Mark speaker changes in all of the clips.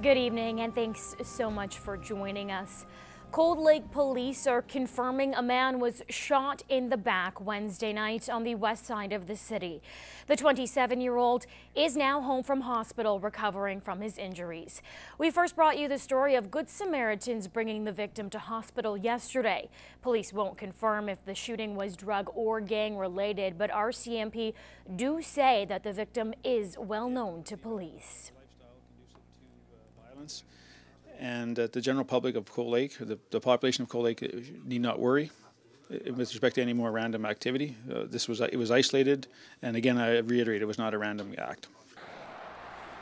Speaker 1: Good evening and thanks so much for joining us. Cold Lake police are confirming a man was shot in the back Wednesday night on the west side of the city. The 27-year-old is now home from hospital recovering from his injuries. We first brought you the story of Good Samaritans bringing the victim to hospital yesterday. Police won't confirm if the shooting was drug or gang related, but RCMP do say that the victim is well known to police.
Speaker 2: And the general public of Cold Lake, the population of Cold Lake, need not worry with respect to any more random activity. It was isolated, and again, I reiterate, it was not a random act.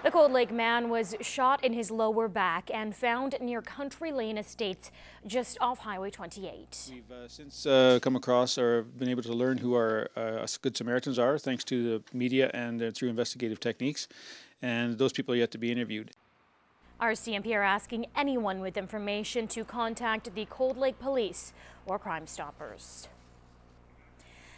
Speaker 1: The Cold Lake man was shot in his lower back and found near Country Lane Estates, just off Highway 28.
Speaker 2: We've since come across or been able to learn who our Good Samaritans are, thanks to the media and through investigative techniques, and those people are yet to be interviewed.
Speaker 1: RCMP are asking anyone with information to contact the Cold Lake Police or Crime Stoppers.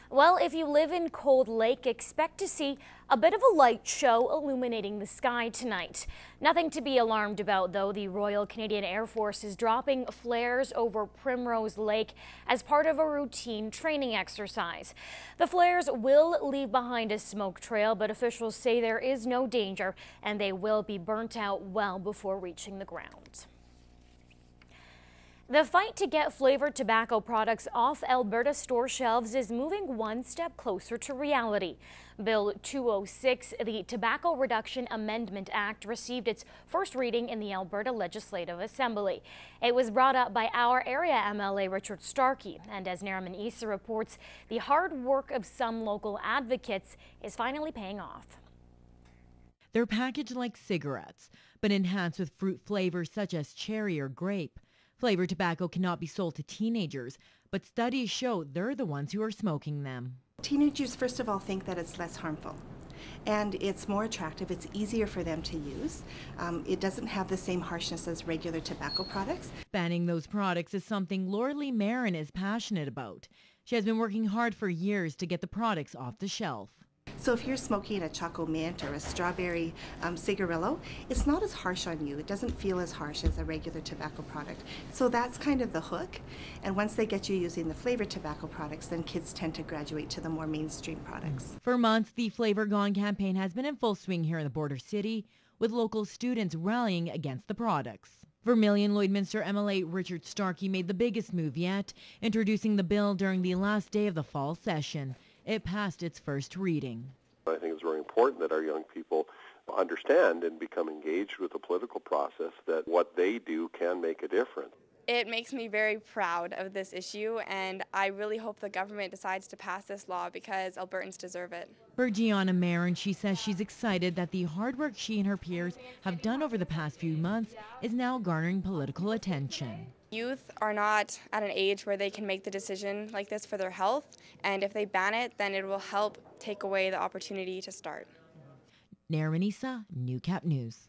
Speaker 1: Well, if you live in Cold Lake, expect to see a bit of a light show illuminating the sky tonight. Nothing to be alarmed about, though. The Royal Canadian Air Force is dropping flares over Primrose Lake as part of a routine training exercise. The flares will leave behind a smoke trail, but officials say there is no danger and they will be burnt out well before reaching the ground. The fight to get flavored tobacco products off Alberta store shelves is moving one step closer to reality. Bill 206, the Tobacco Reduction Amendment Act, received its first reading in the Alberta Legislative Assembly. It was brought up by our area MLA Richard Starkey, and as Naraman Issa reports, the hard work of some local advocates is finally paying off.
Speaker 3: They're packaged like cigarettes, but enhanced with fruit flavors such as cherry or grape. Flavored tobacco cannot be sold to teenagers, but studies show they're the ones who are smoking them.
Speaker 4: Teenagers, first of all, think that it's less harmful, and it's more attractive. It's easier for them to use. It doesn't have the same harshness as regular tobacco products. Banning those products is something Laura-Lee Marin is passionate about. She has been working hard for years to get the products off the shelf. So if you're smoking a Choco Mint or a strawberry cigarillo, it's not as harsh on you. It doesn't feel as harsh as a regular tobacco product. So that's kind of the hook. And once they get you using the flavored tobacco products, then kids tend to graduate to the more mainstream products. For months, the Flavor Gone campaign has been in full swing here in the border city, with local students rallying against the products. Vermilion Lloydminster MLA Richard Starkey made the biggest move yet, introducing the bill during the last day of the fall session. It passed its first reading.
Speaker 5: I think it's very important that our young people understand and become engaged with the political process, that what they do can make a difference.
Speaker 6: It makes me very proud of this issue, and I really hope the government decides to pass this law because Albertans deserve it.
Speaker 3: For Gianna Marin, she says she's excited that the hard work she and her peers have done over the past few months is now garnering political attention.
Speaker 6: Youth are not at an age where they can make the decision like this for their health, and if they ban it, then it will help take away the opportunity to start.
Speaker 3: Naraman Issa, Newcap News.